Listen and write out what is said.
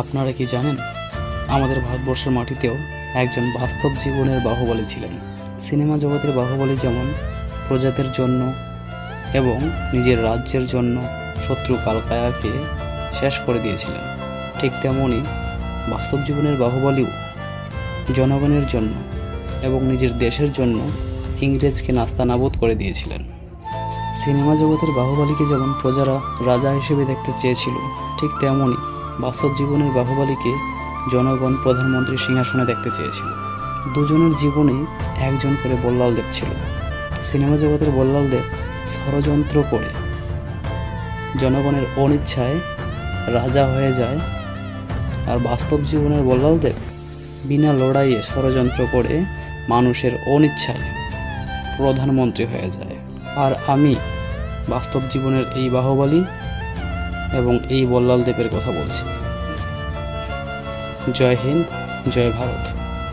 আপনারা কি জানেন, আমাদের ভারতবর্ষের মাটিতেও একজন বাস্তব জীবনের বাহুবলী ছিলেন। সিনেমা জগতের বাহুবলী যেমন প্রজাদের জন্য এবং নিজের রাজ্যের জন্য শত্রু কালকায়াকে শেষ করে দিয়েছিলেন, ঠিক তেমনই বাস্তব জীবনের বাহুবলীও জনগণের জন্য এবং নিজের দেশের জন্য ইংরেজকে নাস্তানাবুদ করে দিয়েছিলেন। সিনেমা জগতের বাহুবলীকে যেমন প্রজারা রাজা হিসেবে দেখতে চেয়েছিল, ঠিক তেমনই বাস্তব জীবনের বাহুবলীকে জনগণ প্রধানমন্ত্রীর সিংহাসনে দেখতে চেয়েছিল। দুজনের জীবনেই একজন করে বল্লাল দেব ছিল। সিনেমা জগতের বল্লাল দেব ষড়যন্ত্র করে জনগণের অনিচ্ছায় রাজা হয়ে যায়, আর বাস্তব জীবনের বল্লাল দেব বিনা লড়াইয়ে ষড়যন্ত্র করে মানুষের অনিচ্ছায় প্রধানমন্ত্রী হয়ে যায়। আর আমি বাস্তব জীবনের এই বাহুবলী এবং এই বল্লাল দেবের কথা বলছি। জয় হিন্দ, জয় ভারত।